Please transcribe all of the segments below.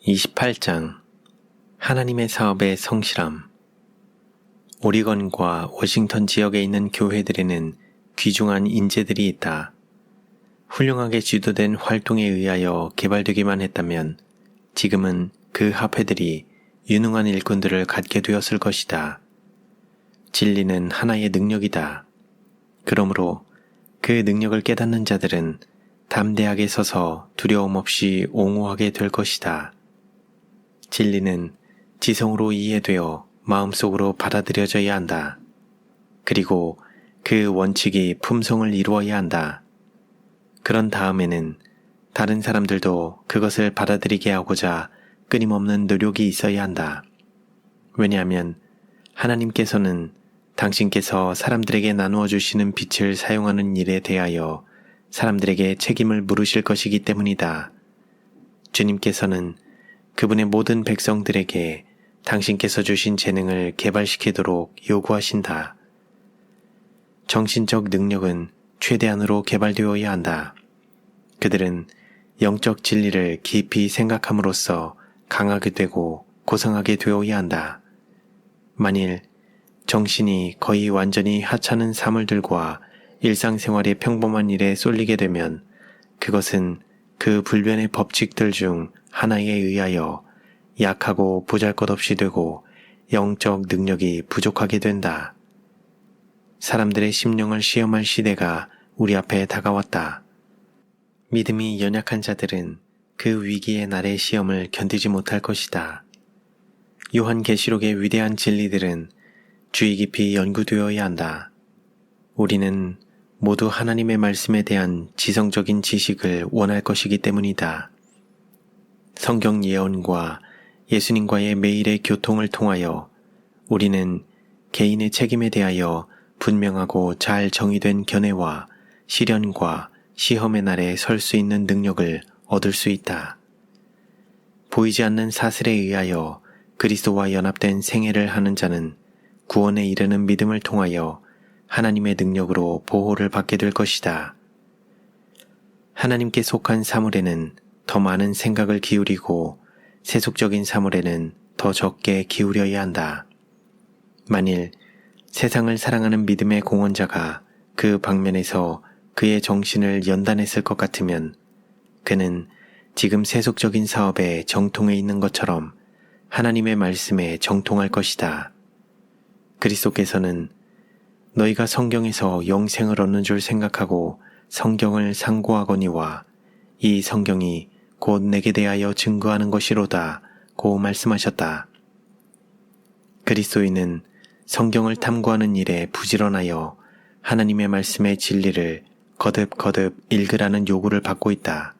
28장 하나님의 사업의 성실함. 오리건과 워싱턴 지역에 있는 교회들에는 귀중한 인재들이 있다. 훌륭하게 지도된 활동에 의하여 개발되기만 했다면 지금은 그 합회들이 유능한 일꾼들을 갖게 되었을 것이다. 진리는 하나의 능력이다. 그러므로 그 능력을 깨닫는 자들은 담대하게 서서 두려움 없이 옹호하게 될 것이다. 진리는 지성으로 이해되어 마음속으로 받아들여져야 한다. 그리고 그 원칙이 품성을 이루어야 한다. 그런 다음에는 다른 사람들도 그것을 받아들이게 하고자 끊임없는 노력이 있어야 한다. 왜냐하면 하나님께서는 당신께서 사람들에게 나누어 주시는 빛을 사용하는 일에 대하여 사람들에게 책임을 물으실 것이기 때문이다. 주님께서는 그분의 모든 백성들에게 당신께서 주신 재능을 개발시키도록 요구하신다. 정신적 능력은 최대한으로 개발되어야 한다. 그들은 영적 진리를 깊이 생각함으로써 강하게 되고 고상하게 되어야 한다. 만일 정신이 거의 완전히 하찮은 사물들과 일상생활의 평범한 일에 쏠리게 되면 그것은 그 불변의 법칙들 중 하나에 의하여 약하고 보잘것없이 되고 영적 능력이 부족하게 된다. 사람들의 심령을 시험할 시대가 우리 앞에 다가왔다. 믿음이 연약한 자들은 그 위기의 날의 시험을 견디지 못할 것이다. 요한계시록의 위대한 진리들은 주의 깊이 연구되어야 한다. 우리는 모두 하나님의 말씀에 대한 지성적인 지식을 원할 것이기 때문이다. 성경 예언과 예수님과의 매일의 교통을 통하여 우리는 개인의 책임에 대하여 분명하고 잘 정의된 견해와 시련과 시험의 날에 설 수 있는 능력을 얻을 수 있다. 보이지 않는 사슬에 의하여 그리스도와 연합된 생애를 하는 자는 구원에 이르는 믿음을 통하여 하나님의 능력으로 보호를 받게 될 것이다. 하나님께 속한 사물에는 더 많은 생각을 기울이고 세속적인 사물에는 더 적게 기울여야 한다. 만일 세상을 사랑하는 믿음의 공헌자가 그 방면에서 그의 정신을 연단했을 것 같으면 그는 지금 세속적인 사업에 정통해 있는 것처럼 하나님의 말씀에 정통할 것이다. 그리스도께서는 너희가 성경에서 영생을 얻는 줄 생각하고 성경을 상고하거니와 이 성경이 곧 내게 대하여 증거하는 것이로다 고 말씀하셨다. 그리스도인은 성경을 탐구하는 일에 부지런하여 하나님의 말씀의 진리를 거듭거듭 읽으라는 요구를 받고 있다.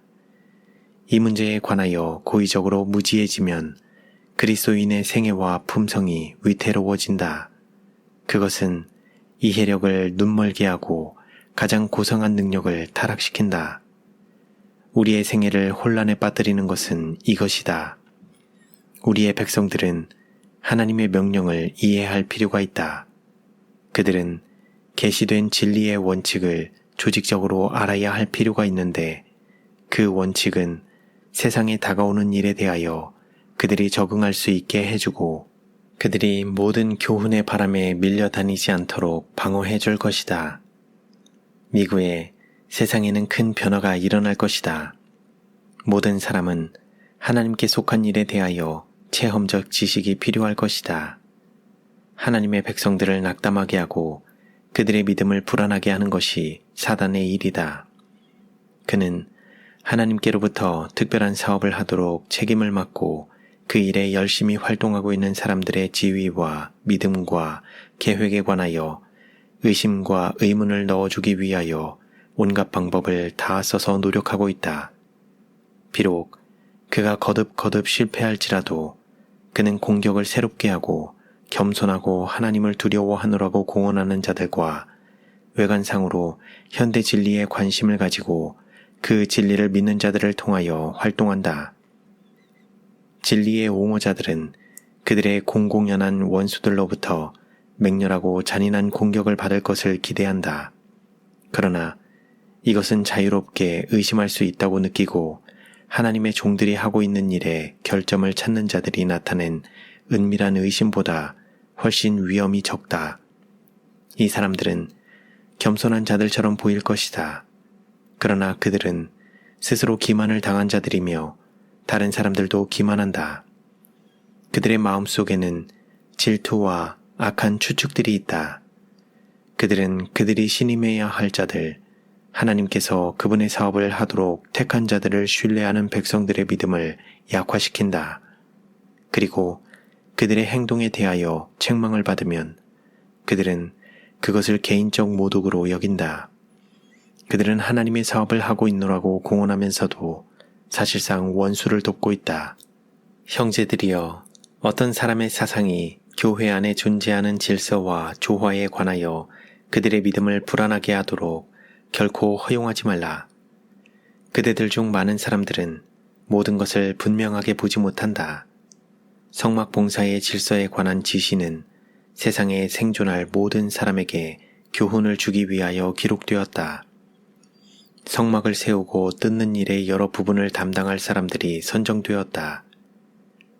이 문제에 관하여 고의적으로 무지해지면 그리스도인의 생애와 품성이 위태로워진다. 그것은 이해력을 눈멀게 하고 가장 고상한 능력을 타락시킨다. 우리의 생애를 혼란에 빠뜨리는 것은 이것이다. 우리의 백성들은 하나님의 명령을 이해할 필요가 있다. 그들은 계시된 진리의 원칙을 조직적으로 알아야 할 필요가 있는데 그 원칙은 세상에 다가오는 일에 대하여 그들이 적응할 수 있게 해주고 그들이 모든 교훈의 바람에 밀려다니지 않도록 방어해 줄 것이다. 미국에 세상에는 큰 변화가 일어날 것이다. 모든 사람은 하나님께 속한 일에 대하여 체험적 지식이 필요할 것이다. 하나님의 백성들을 낙담하게 하고 그들의 믿음을 불안하게 하는 것이 사단의 일이다. 그는 하나님께로부터 특별한 사업을 하도록 책임을 맡고 그 일에 열심히 활동하고 있는 사람들의 지위와 믿음과 계획에 관하여 의심과 의문을 넣어주기 위하여 온갖 방법을 다 써서 노력하고 있다. 비록 그가 거듭거듭 실패할지라도 그는 공격을 새롭게 하고 겸손하고 하나님을 두려워하느라고 공언하는 자들과 외관상으로 현대 진리에 관심을 가지고 그 진리를 믿는 자들을 통하여 활동한다. 진리의 옹호자들은 그들의 공공연한 원수들로부터 맹렬하고 잔인한 공격을 받을 것을 기대한다. 그러나 이것은 자유롭게 의심할 수 있다고 느끼고 하나님의 종들이 하고 있는 일에 결점을 찾는 자들이 나타낸 은밀한 의심보다 훨씬 위험이 적다. 이 사람들은 겸손한 자들처럼 보일 것이다. 그러나 그들은 스스로 기만을 당한 자들이며 다른 사람들도 기만한다. 그들의 마음속에는 질투와 악한 추측들이 있다. 그들은 그들이 신임해야 할 자들, 하나님께서 그분의 사업을 하도록 택한 자들을 신뢰하는 백성들의 믿음을 약화시킨다. 그리고 그들의 행동에 대하여 책망을 받으면 그들은 그것을 개인적 모독으로 여긴다. 그들은 하나님의 사업을 하고 있노라고 공언하면서도 사실상 원수를 돕고 있다. 형제들이여, 어떤 사람의 사상이 교회 안에 존재하는 질서와 조화에 관하여 그들의 믿음을 불안하게 하도록 결코 허용하지 말라. 그대들 중 많은 사람들은 모든 것을 분명하게 보지 못한다. 성막 봉사의 질서에 관한 지시는 세상에 생존할 모든 사람에게 교훈을 주기 위하여 기록되었다. 성막을 세우고 뜯는 일의 여러 부분을 담당할 사람들이 선정되었다.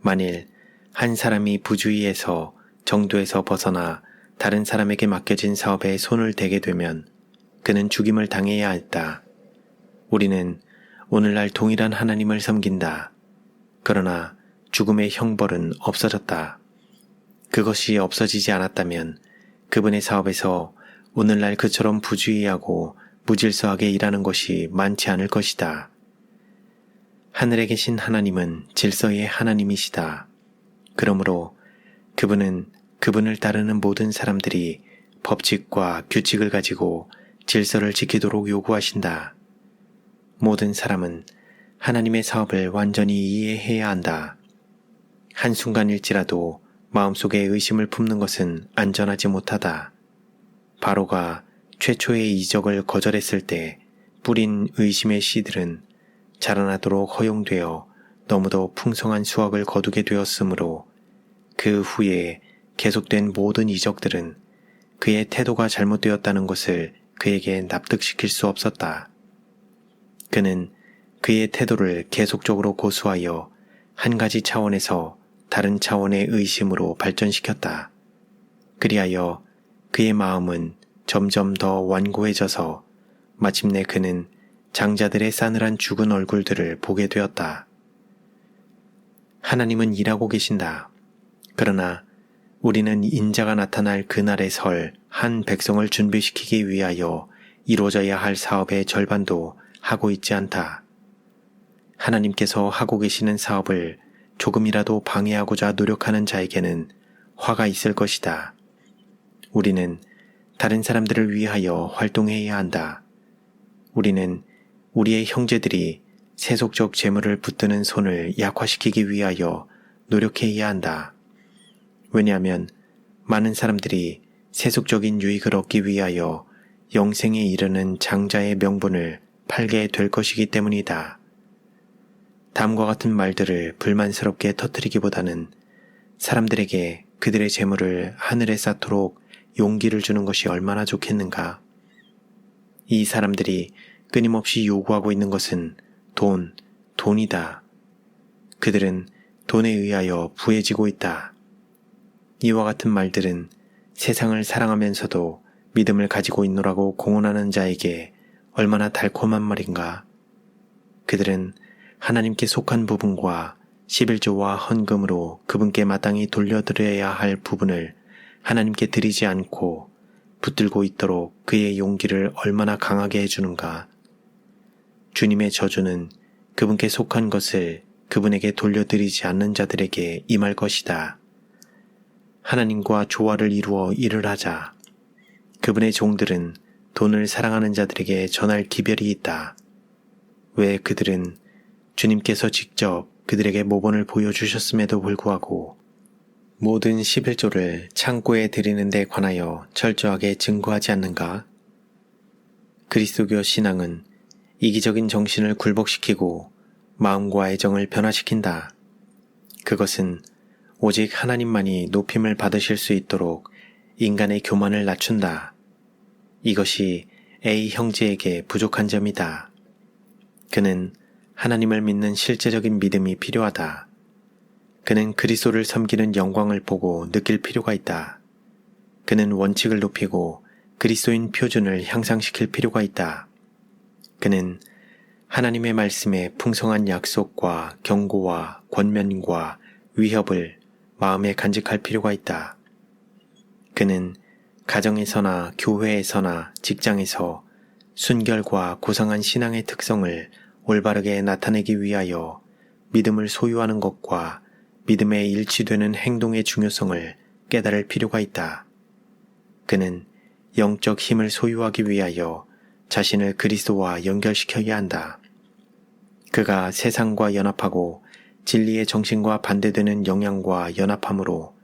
만일 한 사람이 부주의에서 정도에서 벗어나 다른 사람에게 맡겨진 사업에 손을 대게 되면 그는 죽임을 당해야 했다. 우리는 오늘날 동일한 하나님을 섬긴다. 그러나 죽음의 형벌은 없어졌다. 그것이 없어지지 않았다면 그분의 사업에서 오늘날 그처럼 부주의하고 무질서하게 일하는 것이 많지 않을 것이다. 하늘에 계신 하나님은 질서의 하나님이시다. 그러므로 그분은 그분을 따르는 모든 사람들이 법칙과 규칙을 가지고 질서를 지키도록 요구하신다. 모든 사람은 하나님의 사업을 완전히 이해해야 한다. 한순간일지라도 마음속에 의심을 품는 것은 안전하지 못하다. 바로가 최초의 이적을 거절했을 때 뿌린 의심의 씨들은 자라나도록 허용되어 너무도 풍성한 수확을 거두게 되었으므로 그 후에 계속된 모든 이적들은 그의 태도가 잘못되었다는 것을 그에게 납득시킬 수 없었다. 그는 그의 태도를 계속적으로 고수하여 한 가지 차원에서 다른 차원의 의심으로 발전시켰다. 그리하여 그의 마음은 점점 더 완고해져서 마침내 그는 장자들의 싸늘한 죽은 얼굴들을 보게 되었다. 하나님은 일하고 계신다. 그러나 우리는 인자가 나타날 그날에 설 한 백성을 준비시키기 위하여 이루어져야 할 사업의 절반도 하고 있지 않다. 하나님께서 하고 계시는 사업을 조금이라도 방해하고자 노력하는 자에게는 화가 있을 것이다. 우리는 다른 사람들을 위하여 활동해야 한다. 우리는 우리의 형제들이 세속적 재물을 붙드는 손을 약화시키기 위하여 노력해야 한다. 왜냐하면 많은 사람들이 세속적인 유익을 얻기 위하여 영생에 이르는 장자의 명분을 팔게 될 것이기 때문이다. 다음과 같은 말들을 불만스럽게 터뜨리기보다는 사람들에게 그들의 재물을 하늘에 쌓도록 용기를 주는 것이 얼마나 좋겠는가. 이 사람들이 끊임없이 요구하고 있는 것은 돈이다. 그들은 돈에 의하여 부해지고 있다. 이와 같은 말들은 세상을 사랑하면서도 믿음을 가지고 있노라고 공언하는 자에게 얼마나 달콤한 말인가. 그들은 하나님께 속한 부분과 11조와 헌금으로 그분께 마땅히 돌려드려야 할 부분을 하나님께 드리지 않고 붙들고 있도록 그의 용기를 얼마나 강하게 해주는가. 주님의 저주는 그분께 속한 것을 그분에게 돌려드리지 않는 자들에게 임할 것이다. 하나님과 조화를 이루어 일을 하자. 그분의 종들은 돈을 사랑하는 자들에게 전할 기별이 있다. 왜 그들은 주님께서 직접 그들에게 모본을 보여주셨음에도 불구하고 모든 11조를 창고에 드리는 데 관하여 철저하게 증거하지 않는가? 그리스도교 신앙은 이기적인 정신을 굴복시키고 마음과 애정을 변화시킨다. 그것은 오직 하나님만이 높임을 받으실 수 있도록 인간의 교만을 낮춘다. 이것이 A 형제에게 부족한 점이다. 그는 하나님을 믿는 실제적인 믿음이 필요하다. 그는 그리스도를 섬기는 영광을 보고 느낄 필요가 있다. 그는 원칙을 높이고 그리스도인 표준을 향상시킬 필요가 있다. 그는 하나님의 말씀에 풍성한 약속과 경고와 권면과 위협을 마음에 간직할 필요가 있다. 그는 가정에서나 교회에서나 직장에서 순결과 고상한 신앙의 특성을 올바르게 나타내기 위하여 믿음을 소유하는 것과 믿음에 일치되는 행동의 중요성을 깨달을 필요가 있다. 그는 영적 힘을 소유하기 위하여 자신을 그리스도와 연결시켜야 한다. 그가 세상과 연합하고 진리의 정신과 반대되는 영향과 연합함으로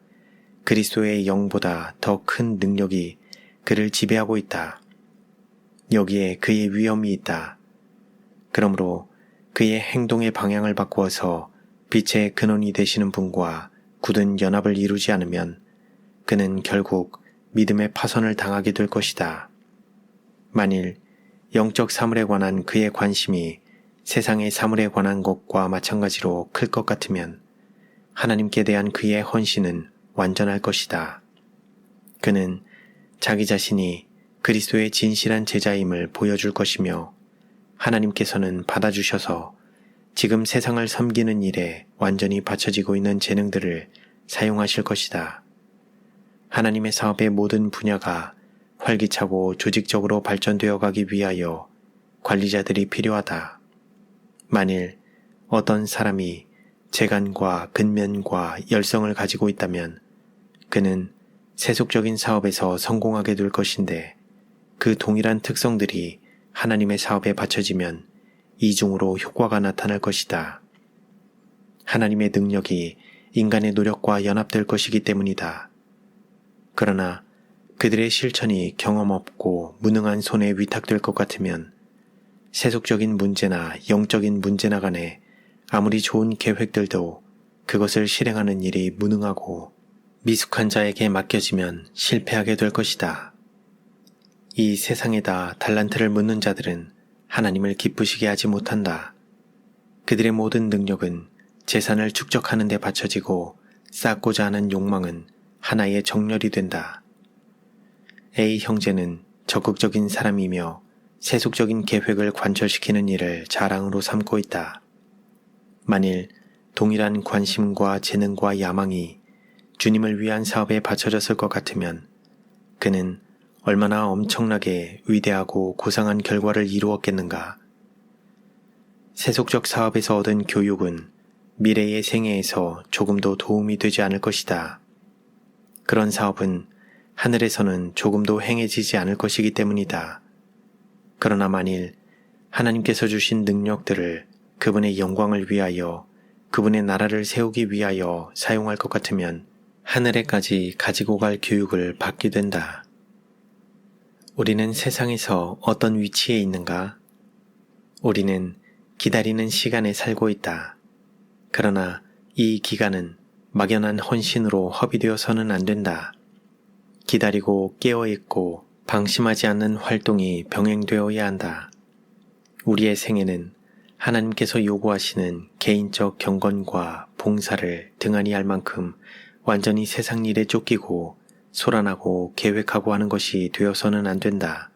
그리스도의 영보다 더 큰 능력이 그를 지배하고 있다. 여기에 그의 위험이 있다. 그러므로 그의 행동의 방향을 바꾸어서 빛의 근원이 되시는 분과 굳은 연합을 이루지 않으면 그는 결국 믿음의 파선을 당하게 될 것이다. 만일 영적 사물에 관한 그의 관심이 세상의 사물에 관한 것과 마찬가지로 클 것 같으면 하나님께 대한 그의 헌신은 완전할 것이다. 그는 자기 자신이 그리스도의 진실한 제자임을 보여줄 것이며 하나님께서는 받아주셔서 지금 세상을 섬기는 일에 완전히 바쳐지고 있는 재능들을 사용하실 것이다. 하나님의 사업의 모든 분야가 활기차고 조직적으로 발전되어 가기 위하여 관리자들이 필요하다. 만일 어떤 사람이 재간과 근면과 열성을 가지고 있다면 그는 세속적인 사업에서 성공하게 될 것인데 그 동일한 특성들이 하나님의 사업에 바쳐지면 이중으로 효과가 나타날 것이다. 하나님의 능력이 인간의 노력과 연합될 것이기 때문이다. 그러나 그들의 실천이 경험 없고 무능한 손에 위탁될 것 같으면 세속적인 문제나 영적인 문제나 간에 아무리 좋은 계획들도 그것을 실행하는 일이 무능하고 미숙한 자에게 맡겨지면 실패하게 될 것이다. 이 세상에다 달란트를 묻는 자들은 하나님을 기쁘시게 하지 못한다. 그들의 모든 능력은 재산을 축적하는 데 바쳐지고 쌓고자 하는 욕망은 하나의 정렬이 된다. A 형제는 적극적인 사람이며 세속적인 계획을 관철시키는 일을 자랑으로 삼고 있다. 만일 동일한 관심과 재능과 야망이 주님을 위한 사업에 바쳐졌을 것 같으면 그는 얼마나 엄청나게 위대하고 고상한 결과를 이루었겠는가. 세속적 사업에서 얻은 교육은 미래의 생애에서 조금도 도움이 되지 않을 것이다. 그런 사업은 하늘에서는 조금도 행해지지 않을 것이기 때문이다. 그러나 만일 하나님께서 주신 능력들을 그분의 영광을 위하여 그분의 나라를 세우기 위하여 사용할 것 같으면 하늘에까지 가지고 갈 교육을 받게 된다. 우리는 세상에서 어떤 위치에 있는가? 우리는 기다리는 시간에 살고 있다. 그러나 이 기간은 막연한 헌신으로 허비되어서는 안 된다. 기다리고 깨어있고 방심하지 않는 활동이 병행되어야 한다. 우리의 생애는 하나님께서 요구하시는 개인적 경건과 봉사를 등한히 할 만큼 완전히 세상 일에 쫓기고 소란하고 계획하고 하는 것이 되어서는 안 된다.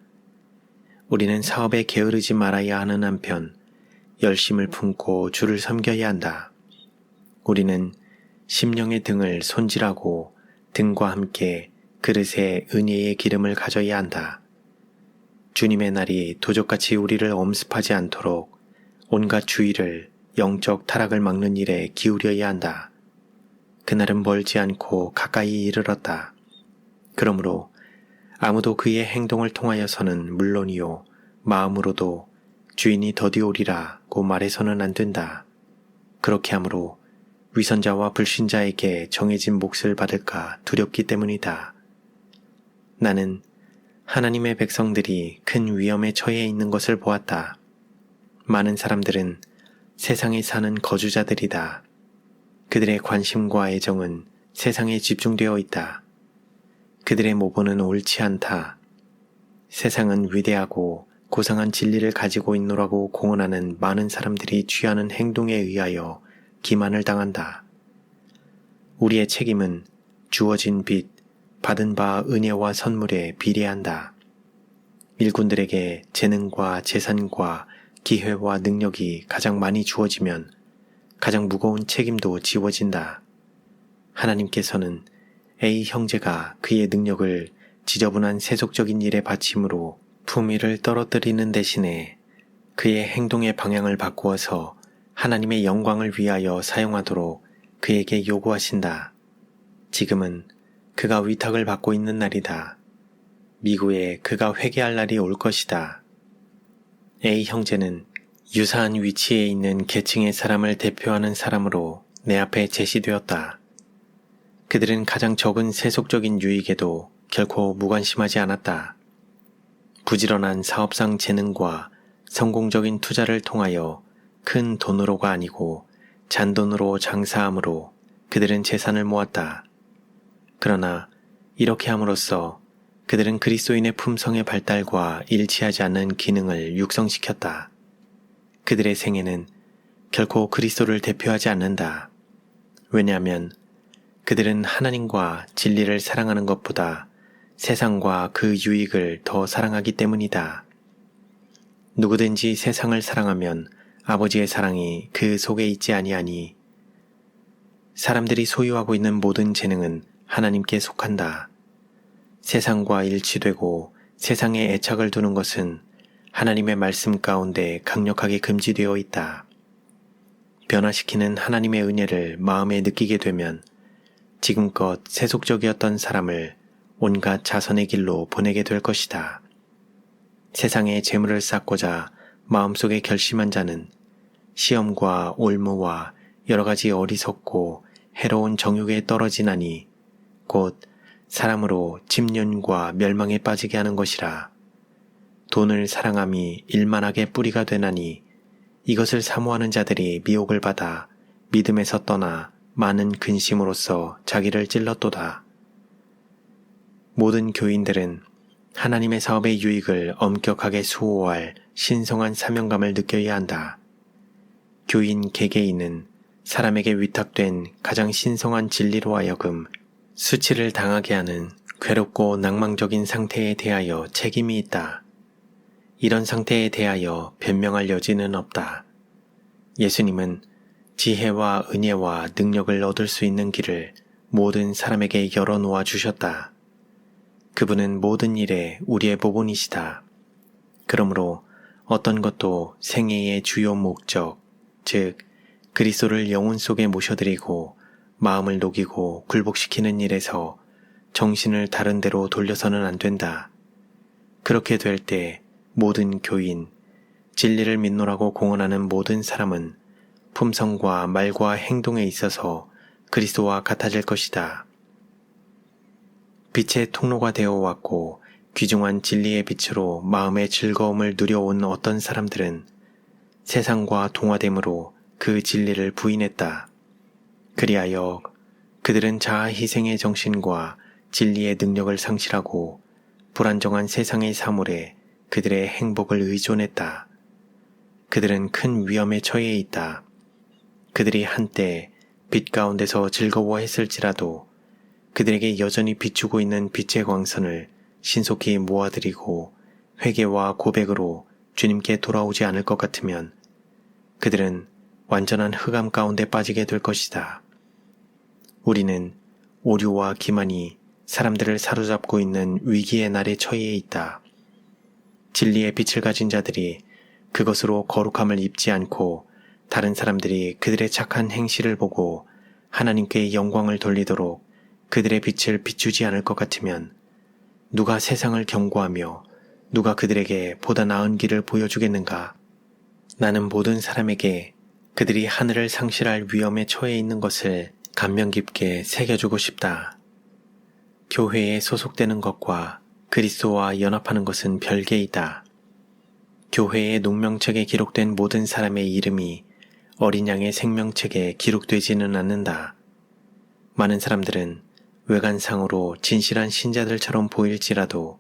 우리는 사업에 게으르지 말아야 하는 한편 열심을 품고 주를 섬겨야 한다. 우리는 심령의 등을 손질하고 등과 함께 그릇에 은혜의 기름을 가져야 한다. 주님의 날이 도적같이 우리를 엄습하지 않도록 온갖 주의를 영적 타락을 막는 일에 기울여야 한다. 그날은 멀지 않고 가까이 이르렀다. 그러므로 아무도 그의 행동을 통하여서는 물론이요 마음으로도 주인이 더디오리라고 말해서는 안 된다. 그렇게 하므로 위선자와 불신자에게 정해진 몫을 받을까 두렵기 때문이다. 나는 하나님의 백성들이 큰 위험에 처해 있는 것을 보았다. 많은 사람들은 세상에 사는 거주자들이다. 그들의 관심과 애정은 세상에 집중되어 있다. 그들의 모범은 옳지 않다. 세상은 위대하고 고상한 진리를 가지고 있노라고 공언하는 많은 사람들이 취하는 행동에 의하여 기만을 당한다. 우리의 책임은 주어진 빚, 받은 바 은혜와 선물에 비례한다. 일꾼들에게 재능과 재산과 기회와 능력이 가장 많이 주어지면 가장 무거운 책임도 지워진다. 하나님께서는 A 형제가 그의 능력을 지저분한 세속적인 일에 바침으로 품위를 떨어뜨리는 대신에 그의 행동의 방향을 바꾸어서 하나님의 영광을 위하여 사용하도록 그에게 요구하신다. 지금은 그가 위탁을 받고 있는 날이다. 미구에 그가 회개할 날이 올 것이다. A 형제는 유사한 위치에 있는 계층의 사람을 대표하는 사람으로 내 앞에 제시되었다. 그들은 가장 적은 세속적인 유익에도 결코 무관심하지 않았다. 부지런한 사업상 재능과 성공적인 투자를 통하여 큰 돈으로가 아니고 잔돈으로 장사함으로 그들은 재산을 모았다. 그러나 이렇게 함으로써 그들은 그리스도인의 품성의 발달과 일치하지 않는 기능을 육성시켰다. 그들의 생애는 결코 그리스도를 대표하지 않는다. 왜냐하면 그들은 하나님과 진리를 사랑하는 것보다 세상과 그 유익을 더 사랑하기 때문이다. 누구든지 세상을 사랑하면 아버지의 사랑이 그 속에 있지 아니하니 사람들이 소유하고 있는 모든 재능은 하나님께 속한다. 세상과 일치되고 세상에 애착을 두는 것은 하나님의 말씀 가운데 강력하게 금지되어 있다. 변화시키는 하나님의 은혜를 마음에 느끼게 되면 지금껏 세속적이었던 사람을 온갖 자선의 길로 보내게 될 것이다. 세상에 재물을 쌓고자 마음속에 결심한 자는 시험과 올무와 여러 가지 어리석고 해로운 정욕에 떨어지나니 곧 사람으로 집륜과 멸망에 빠지게 하는 것이라. 돈을 사랑함이 일만하게 뿌리가 되나니 이것을 사모하는 자들이 미혹을 받아 믿음에서 떠나 많은 근심으로써 자기를 찔렀도다. 모든 교인들은 하나님의 사업의 유익을 엄격하게 수호할 신성한 사명감을 느껴야 한다. 교인 개개인은 사람에게 위탁된 가장 신성한 진리로 하여금 수치를 당하게 하는 괴롭고 낭망적인 상태에 대하여 책임이 있다. 이런 상태에 대하여 변명할 여지는 없다. 예수님은 지혜와 은혜와 능력을 얻을 수 있는 길을 모든 사람에게 열어놓아 주셨다. 그분은 모든 일에 우리의 보본이시다. 그러므로 어떤 것도 생애의 주요 목적, 즉 그리스도를 영혼 속에 모셔드리고 마음을 녹이고 굴복시키는 일에서 정신을 다른 데로 돌려서는 안 된다. 그렇게 될 때 모든 교인, 진리를 믿노라고 공언하는 모든 사람은 품성과 말과 행동에 있어서 그리스도와 같아질 것이다. 빛의 통로가 되어 왔고 귀중한 진리의 빛으로 마음의 즐거움을 누려온 어떤 사람들은 세상과 동화됨으로 그 진리를 부인했다. 그리하여 그들은 자아 희생의 정신과 진리의 능력을 상실하고 불안정한 세상의 사물에 그들의 행복을 의존했다. 그들은 큰 위험에 처해 있다. 그들이 한때 빛 가운데서 즐거워했을지라도 그들에게 여전히 비추고 있는 빛의 광선을 신속히 모아들이고 회개와 고백으로 주님께 돌아오지 않을 것 같으면 그들은 완전한 흑암 가운데 빠지게 될 것이다. 우리는 오류와 기만이 사람들을 사로잡고 있는 위기의 날에 처해 있다. 진리의 빛을 가진 자들이 그것으로 거룩함을 입지 않고 다른 사람들이 그들의 착한 행실을 보고 하나님께 영광을 돌리도록 그들의 빛을 비추지 않을 것 같으면 누가 세상을 경고하며 누가 그들에게 보다 나은 길을 보여주겠는가? 나는 모든 사람에게 그들이 하늘을 상실할 위험에 처해 있는 것을 감명 깊게 새겨주고 싶다. 교회에 소속되는 것과 그리스도와 연합하는 것은 별개이다. 교회의 농명책에 기록된 모든 사람의 이름이 어린 양의 생명책에 기록되지는 않는다. 많은 사람들은 외관상으로 진실한 신자들처럼 보일지라도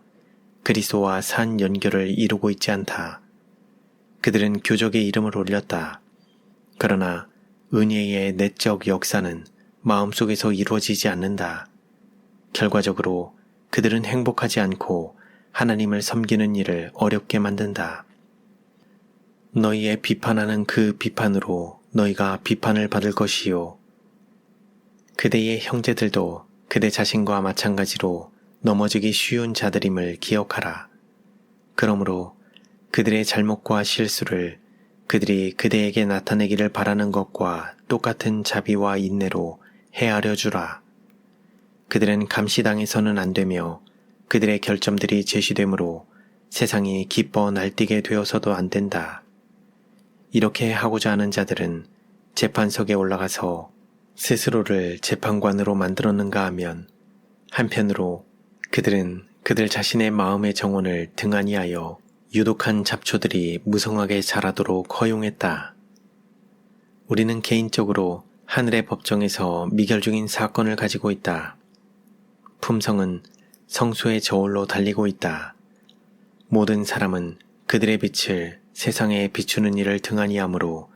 그리스도와 산 연결을 이루고 있지 않다. 그들은 교적의 이름을 올렸다. 그러나 은혜의 내적 역사는 마음속에서 이루어지지 않는다. 결과적으로 그들은 행복하지 않고 하나님을 섬기는 일을 어렵게 만든다. 너희의 비판하는 그 비판으로 너희가 비판을 받을 것이요. 그대의 형제들도 그대 자신과 마찬가지로 넘어지기 쉬운 자들임을 기억하라. 그러므로 그들의 잘못과 실수를 그들이 그대에게 나타내기를 바라는 것과 똑같은 자비와 인내로 헤아려 주라. 그들은 감시당해서는 안 되며 그들의 결점들이 제시되므로 세상이 기뻐 날뛰게 되어서도 안 된다. 이렇게 하고자 하는 자들은 재판석에 올라가서 스스로를 재판관으로 만들었는가 하면 한편으로 그들은 그들 자신의 마음의 정원을 등한히 하여 유독한 잡초들이 무성하게 자라도록 허용했다. 우리는 개인적으로 하늘의 법정에서 미결 중인 사건을 가지고 있다. 품성은 성소의 저울로 달리고 있다. 모든 사람은 그들의 빛을 세상에 비추는 일을 등한히 하므로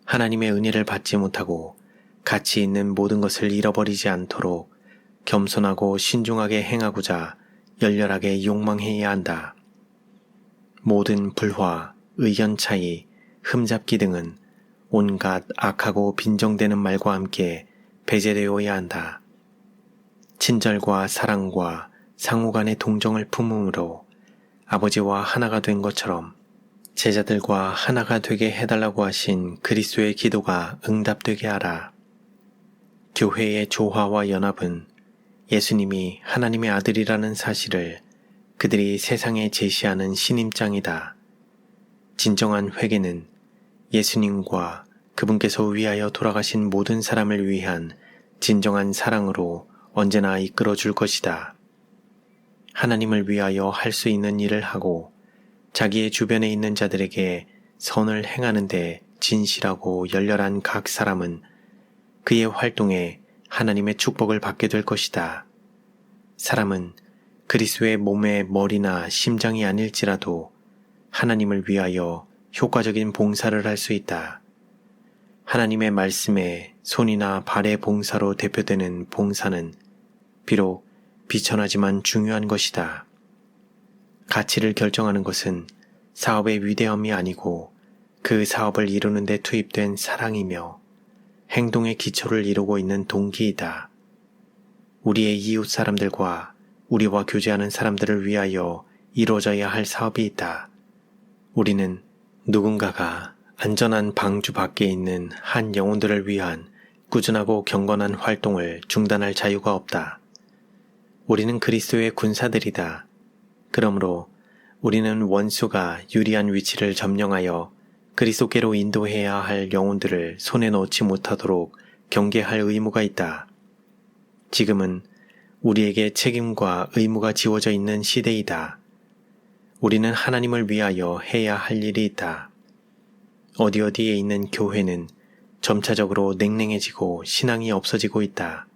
하나님의 은혜를 받지 못하고 가치 있는 모든 것을 잃어버리지 않도록 겸손하고 신중하게 행하고자 열렬하게 욕망해야 한다. 모든 불화, 의견 차이, 흠잡기 등은 온갖 악하고 빈정되는 말과 함께 배제되어야 한다. 친절과 사랑과 상호간의 동정을 품음으로 아버지와 하나가 된 것처럼 제자들과 하나가 되게 해달라고 하신 그리스도의 기도가 응답되게 하라. 교회의 조화와 연합은 예수님이 하나님의 아들이라는 사실을 그들이 세상에 제시하는 신임장이다. 진정한 회개는 예수님과 그분께서 위하여 돌아가신 모든 사람을 위한 진정한 사랑으로 언제나 이끌어 줄 것이다. 하나님을 위하여 할 수 있는 일을 하고 자기의 주변에 있는 자들에게 선을 행하는데 진실하고 열렬한 각 사람은 그의 활동에 하나님의 축복을 받게 될 것이다. 사람은 그리스도의 몸의 머리나 심장이 아닐지라도 하나님을 위하여 효과적인 봉사를 할 수 있다. 하나님의 말씀에 손이나 발의 봉사로 대표되는 봉사는 비록 비천하지만 중요한 것이다. 가치를 결정하는 것은 사업의 위대함이 아니고 그 사업을 이루는 데 투입된 사랑이며 행동의 기초를 이루고 있는 동기이다. 우리의 이웃 사람들과 우리와 교제하는 사람들을 위하여 이루어져야 할 사업이 있다. 우리는 누군가가 안전한 방주 밖에 있는 한 영혼들을 위한 꾸준하고 경건한 활동을 중단할 자유가 없다. 우리는 그리스도의 군사들이다. 그러므로 우리는 원수가 유리한 위치를 점령하여 그리스도께로 인도해야 할 영혼들을 손에 넣지 못하도록 경계할 의무가 있다. 지금은 우리에게 책임과 의무가 지워져 있는 시대이다. 우리는 하나님을 위하여 해야 할 일이 있다. 어디에 있는 교회는 점차적으로 냉랭해지고 신앙이 없어지고 있다.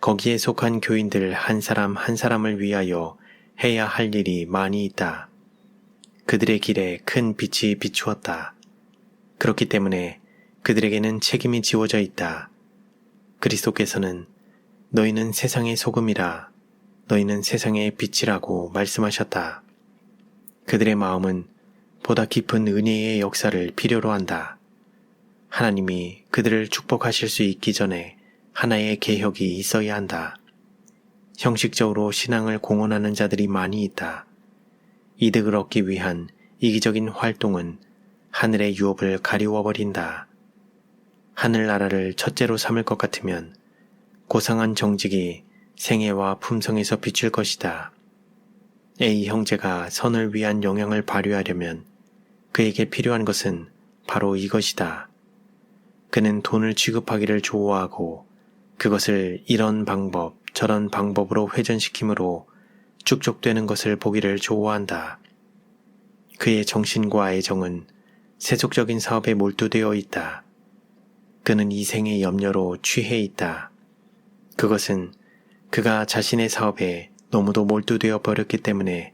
거기에 속한 교인들 한 사람 한 사람을 위하여 해야 할 일이 많이 있다. 그들의 길에 큰 빛이 비추었다. 그렇기 때문에 그들에게는 책임이 지워져 있다. 그리스도께서는 너희는 세상의 소금이라, 너희는 세상의 빛이라고 말씀하셨다. 그들의 마음은 보다 깊은 은혜의 역사를 필요로 한다. 하나님이 그들을 축복하실 수 있기 전에 하나의 개혁이 있어야 한다. 형식적으로 신앙을 공언하는 자들이 많이 있다. 이득을 얻기 위한 이기적인 활동은 하늘의 유업을 가리워버린다. 하늘나라를 첫째로 삼을 것 같으면 고상한 정직이 생애와 품성에서 비칠 것이다. A 형제가 선을 위한 영향을 발휘하려면 그에게 필요한 것은 바로 이것이다. 그는 돈을 취급하기를 좋아하고 그것을 이런 방법, 저런 방법으로 회전시키므로 축적되는 것을 보기를 좋아한다. 그의 정신과 애정은 세속적인 사업에 몰두되어 있다. 그는 이생의 염려로 취해 있다. 그것은 그가 자신의 사업에 너무도 몰두되어 버렸기 때문에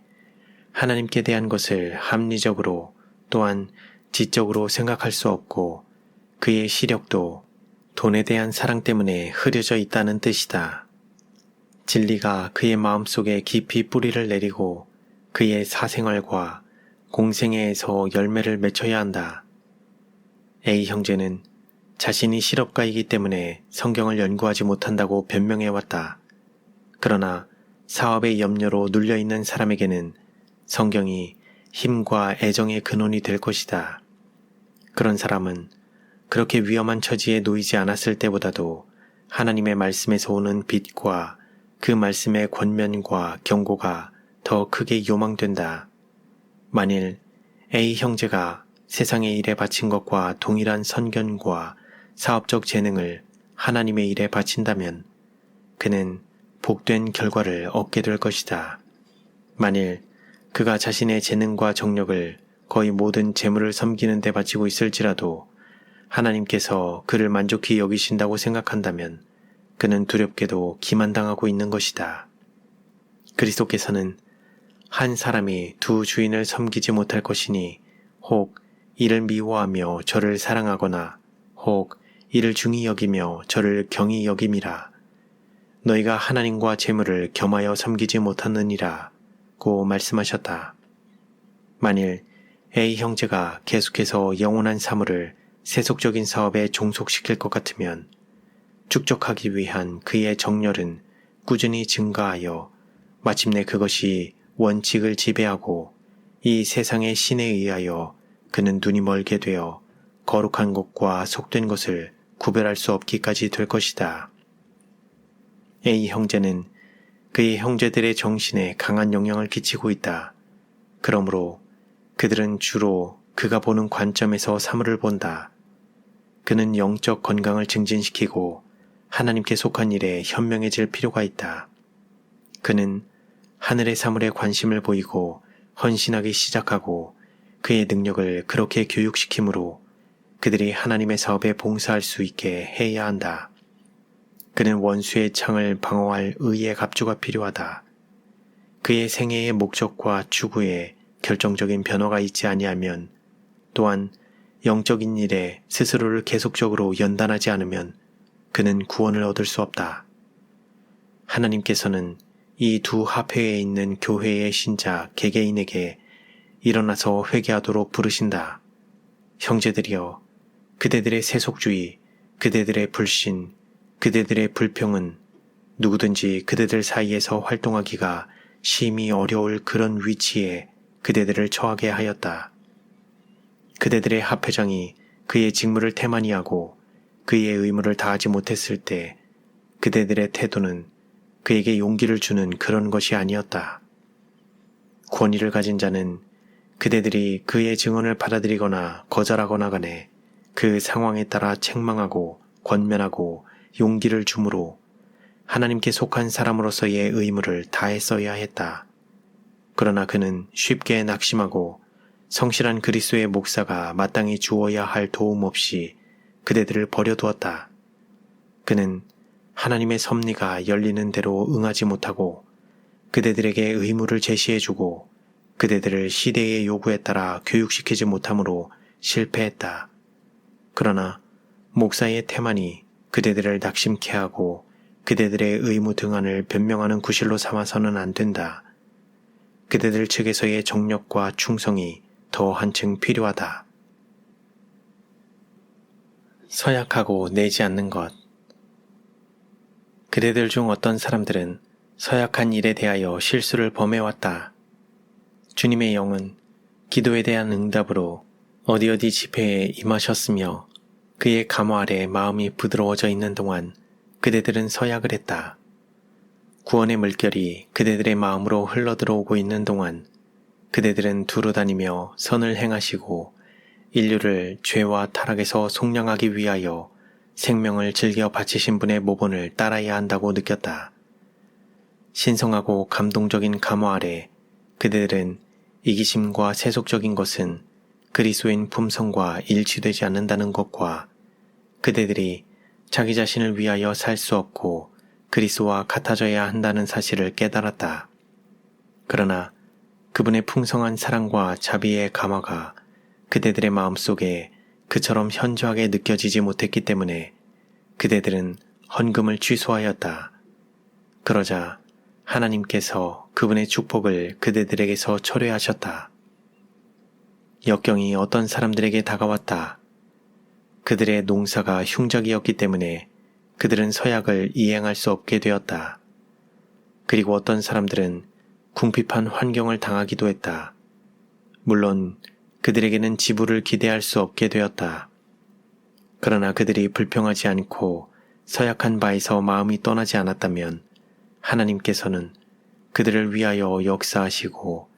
하나님께 대한 것을 합리적으로 또한 지적으로 생각할 수 없고 그의 시력도 돈에 대한 사랑 때문에 흐려져 있다는 뜻이다. 진리가 그의 마음속에 깊이 뿌리를 내리고 그의 사생활과 공생애에서 열매를 맺혀야 한다. A 형제는 자신이 실업가이기 때문에 성경을 연구하지 못한다고 변명해왔다. 그러나 사업의 염려로 눌려있는 사람에게는 성경이 힘과 애정의 근원이 될 것이다. 그런 사람은 그렇게 위험한 처지에 놓이지 않았을 때보다도 하나님의 말씀에서 오는 빛과 그 말씀의 권면과 경고가 더 크게 요망된다. 만일 A 형제가 세상의 일에 바친 것과 동일한 선견과 사업적 재능을 하나님의 일에 바친다면 그는 복된 결과를 얻게 될 것이다. 만일 그가 자신의 재능과 정력을 거의 모든 재물을 섬기는 데 바치고 있을지라도 하나님께서 그를 만족히 여기신다고 생각한다면 그는 두렵게도 기만당하고 있는 것이다. 그리스도께서는 한 사람이 두 주인을 섬기지 못할 것이니 혹 이를 미워하며 저를 사랑하거나 혹 이를 중히 여기며 저를 경히 여김이라. 너희가 하나님과 재물을 겸하여 섬기지 못하느니라 고 말씀하셨다. 만일 A 형제가 계속해서 영원한 사물을 세속적인 사업에 종속시킬 것 같으면 축적하기 위한 그의 정열은 꾸준히 증가하여 마침내 그것이 원칙을 지배하고 이 세상의 신에 의하여 그는 눈이 멀게 되어 거룩한 것과 속된 것을 구별할 수 없기까지 될 것이다. A 형제는 그의 형제들의 정신에 강한 영향을 끼치고 있다. 그러므로 그들은 주로 그가 보는 관점에서 사물을 본다. 그는 영적 건강을 증진시키고 하나님께 속한 일에 현명해질 필요가 있다. 그는 하늘의 사물에 관심을 보이고 헌신하기 시작하고 그의 능력을 그렇게 교육시키므로 그들이 하나님의 사업에 봉사할 수 있게 해야 한다. 그는 원수의 창을 방어할 의의 갑주가 필요하다. 그의 생애의 목적과 추구에 결정적인 변화가 있지 아니하면 또한 영적인 일에 스스로를 계속적으로 연단하지 않으면 그는 구원을 얻을 수 없다. 하나님께서는 이 두 합회에 있는 교회의 신자 개개인에게 일어나서 회개하도록 부르신다. 형제들이여, 그대들의 세속주의, 그대들의 불신, 그대들의 불평은 누구든지 그대들 사이에서 활동하기가 심히 어려울 그런 위치에 그대들을 처하게 하였다. 그대들의 합회장이 그의 직무를 태만히 하고 그의 의무를 다하지 못했을 때 그대들의 태도는 그에게 용기를 주는 그런 것이 아니었다. 권위를 가진 자는 그대들이 그의 증언을 받아들이거나 거절하거나 간에 그 상황에 따라 책망하고 권면하고 용기를 주므로 하나님께 속한 사람으로서의 의무를 다했어야 했다. 그러나 그는 쉽게 낙심하고 성실한 그리스도의 목사가 마땅히 주어야 할 도움 없이 그대들을 버려두었다. 그는 하나님의 섭리가 열리는 대로 응하지 못하고 그대들에게 의무를 제시해주고 그대들을 시대의 요구에 따라 교육시키지 못함으로 실패했다. 그러나 목사의 태만이 그대들을 낙심케 하고 그대들의 의무 등한을 변명하는 구실로 삼아서는 안 된다. 그대들 측에서의 정력과 충성이 더 한층 필요하다. 서약하고 내지 않는 것. 그대들 중 어떤 사람들은 서약한 일에 대하여 실수를 범해왔다. 주님의 영은 기도에 대한 응답으로 어디 집회에 임하셨으며 그의 감화 아래 마음이 부드러워져 있는 동안 그대들은 서약을 했다. 구원의 물결이 그대들의 마음으로 흘러들어오고 있는 동안 그대들은 두루 다니며 선을 행하시고 인류를 죄와 타락에서 속량하기 위하여 생명을 즐겨 바치신 분의 모본을 따라야 한다고 느꼈다. 신성하고 감동적인 감화 아래 그대들은 이기심과 세속적인 것은 그리스도인 품성과 일치되지 않는다는 것과 그대들이 자기 자신을 위하여 살 수 없고 그리스도와 같아져야 한다는 사실을 깨달았다. 그러나 그분의 풍성한 사랑과 자비의 감화가 그대들의 마음속에 그처럼 현저하게 느껴지지 못했기 때문에 그대들은 헌금을 취소하였다. 그러자 하나님께서 그분의 축복을 그대들에게서 철회하셨다. 역경이 어떤 사람들에게 다가왔다. 그들의 농사가 흉작이었기 때문에 그들은 서약을 이행할 수 없게 되었다. 그리고 어떤 사람들은 궁핍한 환경을 당하기도 했다. 물론 그들에게는 지불을 기대할 수 없게 되었다. 그러나 그들이 불평하지 않고 서약한 바에서 마음이 떠나지 않았다면 하나님께서는 그들을 위하여 역사하시고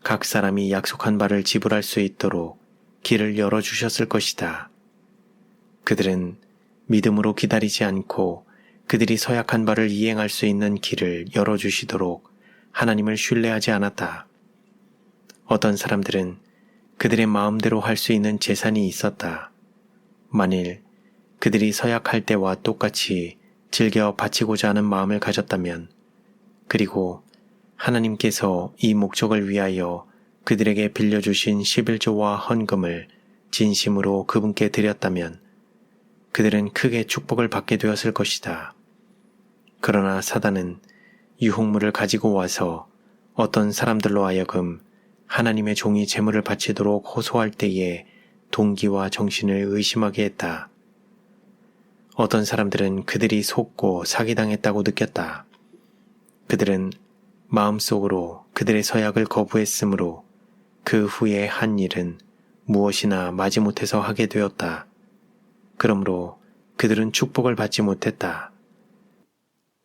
각 사람이 약속한 바를 지불할 수 있도록 길을 열어주셨을 것이다. 그들은 믿음으로 기다리지 않고 그들이 서약한 바를 이행할 수 있는 길을 열어주시도록 하나님을 신뢰하지 않았다. 어떤 사람들은 그들의 마음대로 할 수 있는 재산이 있었다. 만일 그들이 서약할 때와 똑같이 즐겨 바치고자 하는 마음을 가졌다면, 그리고 하나님께서 이 목적을 위하여 그들에게 빌려주신 11조와 헌금을 진심으로 그분께 드렸다면 그들은 크게 축복을 받게 되었을 것이다. 그러나 사단은 유혹물을 가지고 와서 어떤 사람들로 하여금 하나님의 종이 제물을 바치도록 호소할 때에 동기와 정신을 의심하게 했다. 어떤 사람들은 그들이 속고 사기당했다고 느꼈다. 그들은 마음속으로 그들의 서약을 거부했으므로 그 후에 한 일은 무엇이나 마지못해서 하게 되었다. 그러므로 그들은 축복을 받지 못했다.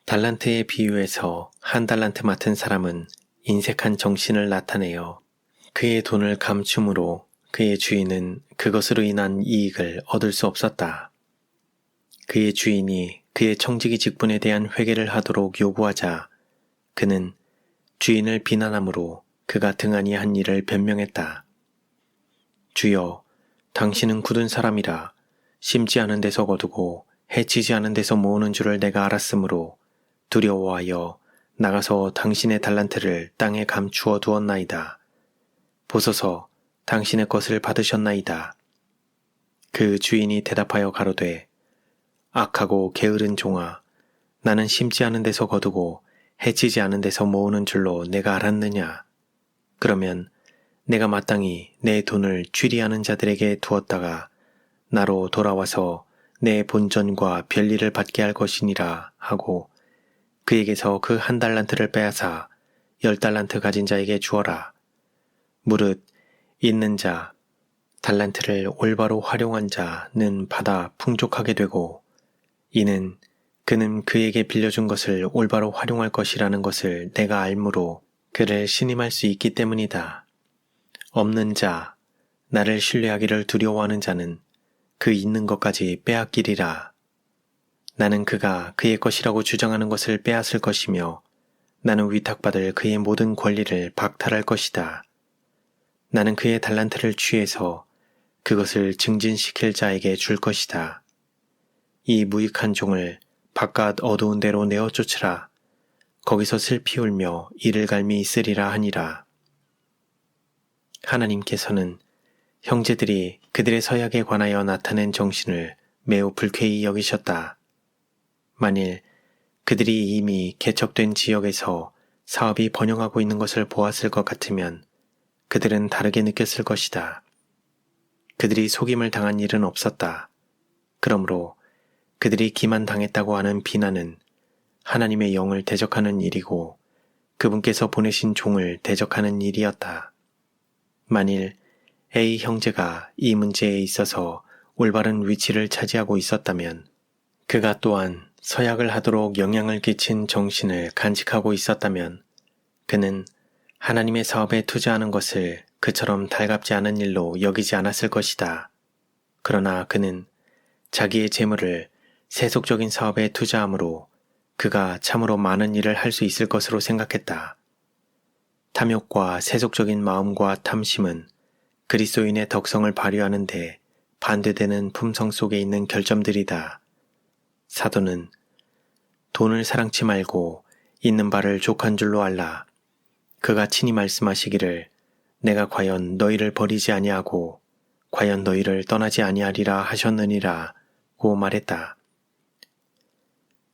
달란트의 비유에서 한 달란트 맡은 사람은 인색한 정신을 나타내어 그의 돈을 감춤으로 그의 주인은 그것으로 인한 이익을 얻을 수 없었다. 그의 주인이 그의 청지기 직분에 대한 회개를 하도록 요구하자 그는 주인을 비난함으로 그가 등한히 한 일을 변명했다. 주여, 당신은 굳은 사람이라 심지 않은 데서 거두고 해치지 않은 데서 모으는 줄을 내가 알았으므로 두려워하여 나가서 당신의 달란트를 땅에 감추어 두었나이다. 보소서, 당신의 것을 받으셨나이다. 그 주인이 대답하여 가로되, 악하고 게으른 종아, 나는 심지 않은 데서 거두고 해치지 않은 데서 모으는 줄로 내가 알았느냐. 그러면 내가 마땅히 내 돈을 취리하는 자들에게 두었다가 나로 돌아와서 내 본전과 별리를 받게 할 것이니라 하고 그에게서 그 한 달란트를 빼앗아 10달란트 가진 자에게 주어라. 무릇 있는 자, 달란트를 올바로 활용한 자는 받아 풍족하게 되고 이는 그는 그에게 빌려준 것을 올바로 활용할 것이라는 것을 내가 알므로 그를 신임할 수 있기 때문이다. 없는 자, 나를 신뢰하기를 두려워하는 자는 그 있는 것까지 빼앗기리라. 나는 그가 그의 것이라고 주장하는 것을 빼앗을 것이며 나는 위탁받을 그의 모든 권리를 박탈할 것이다. 나는 그의 달란트를 취해서 그것을 증진시킬 자에게 줄 것이다. 이 무익한 종을 바깥 어두운 데로 내어 쫓으라. 거기서 슬피 울며 이를 갈미 있으리라 하니라. 하나님께서는 형제들이 그들의 서약에 관하여 나타낸 정신을 매우 불쾌히 여기셨다. 만일 그들이 이미 개척된 지역에서 사업이 번영하고 있는 것을 보았을 것 같으면 그들은 다르게 느꼈을 것이다. 그들이 속임을 당한 일은 없었다. 그러므로 그들이 기만당했다고 하는 비난은 하나님의 영을 대적하는 일이고 그분께서 보내신 종을 대적하는 일이었다. 만일 A 형제가 이 문제에 있어서 올바른 위치를 차지하고 있었다면 그가 또한 서약을 하도록 영향을 끼친 정신을 간직하고 있었다면 그는 하나님의 사업에 투자하는 것을 그처럼 달갑지 않은 일로 여기지 않았을 것이다. 그러나 그는 자기의 재물을 세속적인 사업에 투자함으로 그가 참으로 많은 일을 할 수 있을 것으로 생각했다. 탐욕과 세속적인 마음과 탐심은 그리스도인의 덕성을 발휘하는 데 반대되는 품성 속에 있는 결점들이다. 사도는 돈을 사랑치 말고 있는 바를 족한 줄로 알라. 그가 친히 말씀하시기를 내가 과연 너희를 버리지 아니하고 과연 너희를 떠나지 아니하리라 하셨느니라고 말했다.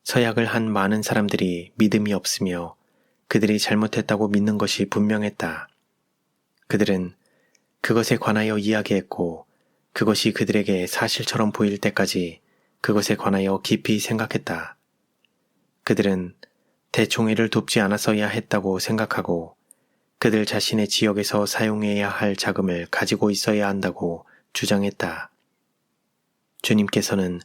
서약을 한 많은 사람들이 믿음이 없으며 그들이 잘못했다고 믿는 것이 분명했다. 그들은 그것에 관하여 이야기했고 그것이 그들에게 사실처럼 보일 때까지 그것에 관하여 깊이 생각했다. 그들은 대총회를 돕지 않았어야 했다고 생각하고 그들 자신의 지역에서 사용해야 할 자금을 가지고 있어야 한다고 주장했다. 주님께서는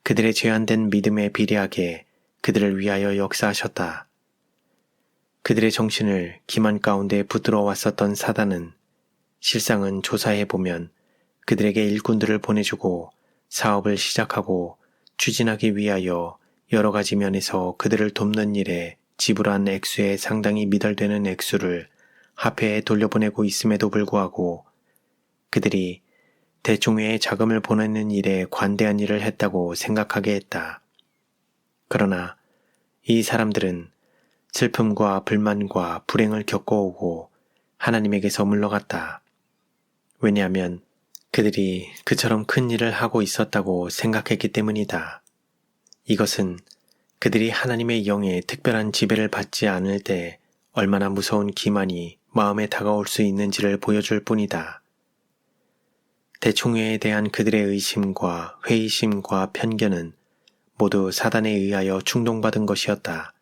그들의 죄안된 믿음에 비례하게 그들을 위하여 역사하셨다. 그들의 정신을 기만 가운데 붙들어 왔었던 사단은 실상은 조사해보면 그들에게 일꾼들을 보내주고 사업을 시작하고 추진하기 위하여 여러 가지 면에서 그들을 돕는 일에 지불한 액수에 상당히 미달되는 액수를 화폐에 돌려보내고 있음에도 불구하고 그들이 대총회에 자금을 보내는 일에 관대한 일을 했다고 생각하게 했다. 그러나 이 사람들은 슬픔과 불만과 불행을 겪어오고 하나님에게서 물러갔다. 왜냐하면 그들이 그처럼 큰 일을 하고 있었다고 생각했기 때문이다. 이것은 그들이 하나님의 영에 특별한 지배를 받지 않을 때 얼마나 무서운 기만이 마음에 다가올 수 있는지를 보여줄 뿐이다. 대총회에 대한 그들의 의심과 회의심과 편견은 모두 사단에 의하여 충동받은 것이었다.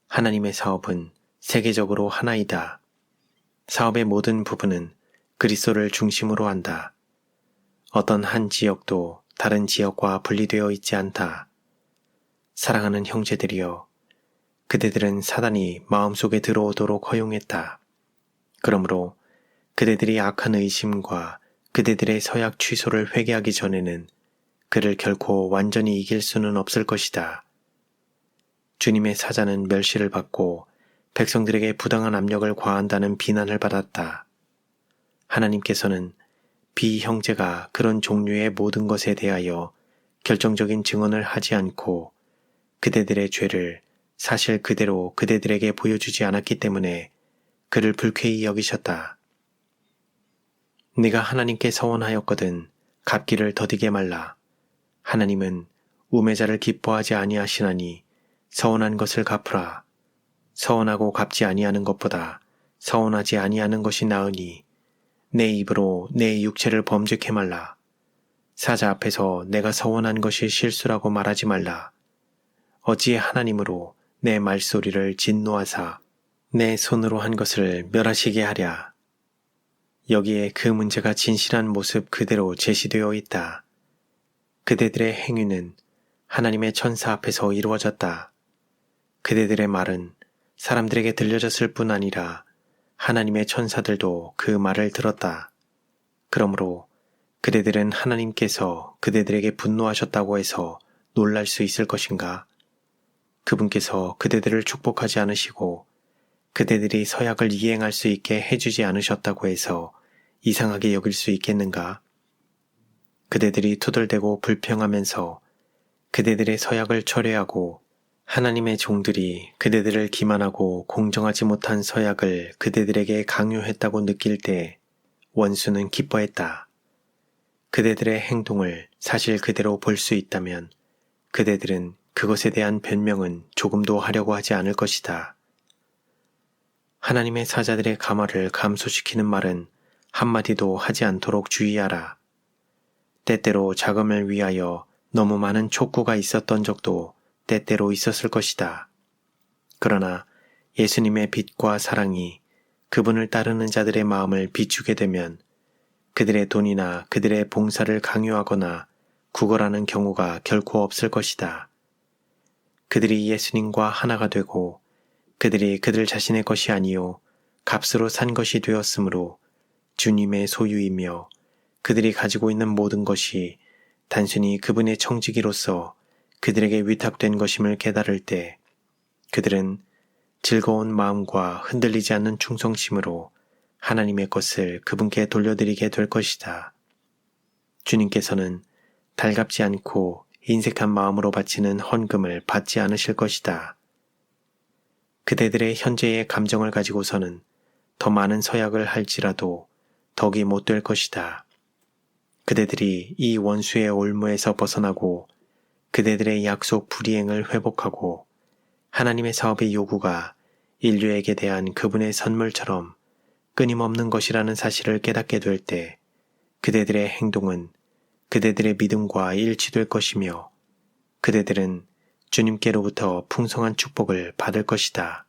하나님의 사업은 세계적으로 하나이다. 사업의 모든 부분은 그리스도를 중심으로 한다. 어떤 한 지역도 다른 지역과 분리되어 있지 않다. 사랑하는 형제들이여, 그대들은 사단이 마음속에 들어오도록 허용했다. 그러므로 그대들이 악한 의심과 그대들의 서약 취소를 회개하기 전에는 그를 결코 완전히 이길 수는 없을 것이다. 주님의 사자는 멸시를 받고 백성들에게 부당한 압력을 과한다는 비난을 받았다. 하나님께서는 비형제가 그런 종류의 모든 것에 대하여 결정적인 증언을 하지 않고 그대들의 죄를 사실 그대로 그대들에게 보여주지 않았기 때문에 그를 불쾌히 여기셨다. 네가 하나님께 서원하였거든 갚기를 더디게 말라. 하나님은 우매자를 기뻐하지 아니하시나니 서원한 것을 갚으라. 서원하고 갚지 아니하는 것보다 서원하지 아니하는 것이 나으니 내 입으로 내 육체를 범죄케 말라. 사자 앞에서 내가 서원한 것이 실수라고 말하지 말라. 어찌 하나님으로 내 말소리를 진노하사 내 손으로 한 것을 멸하시게 하랴. 여기에 그 문제가 진실한 모습 그대로 제시되어 있다. 그대들의 행위는 하나님의 천사 앞에서 이루어졌다. 그대들의 말은 사람들에게 들려졌을 뿐 아니라 하나님의 천사들도 그 말을 들었다. 그러므로 그대들은 하나님께서 그대들에게 분노하셨다고 해서 놀랄 수 있을 것인가? 그분께서 그대들을 축복하지 않으시고 그대들이 서약을 이행할 수 있게 해주지 않으셨다고 해서 이상하게 여길 수 있겠는가? 그대들이 투덜대고 불평하면서 그대들의 서약을 철회하고 하나님의 종들이 그대들을 기만하고 공정하지 못한 서약을 그대들에게 강요했다고 느낄 때 원수는 기뻐했다. 그대들의 행동을 사실 그대로 볼 수 있다면 그대들은 그것에 대한 변명은 조금도 하려고 하지 않을 것이다. 하나님의 사자들의 가마를 감소시키는 말은 한마디도 하지 않도록 주의하라. 때때로 자금을 위하여 너무 많은 촉구가 있었던 적도 때때로 있었을 것이다. 그러나 예수님의 빛과 사랑이 그분을 따르는 자들의 마음을 비추게 되면 그들의 돈이나 그들의 봉사를 강요하거나 구걸하는 경우가 결코 없을 것이다. 그들이 예수님과 하나가 되고 그들이 그들 자신의 것이 아니요 값으로 산 것이 되었으므로 주님의 소유이며 그들이 가지고 있는 모든 것이 단순히 그분의 청지기로서 그들에게 위탁된 것임을 깨달을 때 그들은 즐거운 마음과 흔들리지 않는 충성심으로 하나님의 것을 그분께 돌려드리게 될 것이다. 주님께서는 달갑지 않고 인색한 마음으로 바치는 헌금을 받지 않으실 것이다. 그대들의 현재의 감정을 가지고서는 더 많은 서약을 할지라도 덕이 못 될 것이다. 그대들이 이 원수의 올무에서 벗어나고 그대들의 약속 불이행을 회복하고 하나님의 사업의 요구가 인류에게 대한 그분의 선물처럼 끊임없는 것이라는 사실을 깨닫게 될 때 그대들의 행동은 그대들의 믿음과 일치될 것이며 그대들은 주님께로부터 풍성한 축복을 받을 것이다.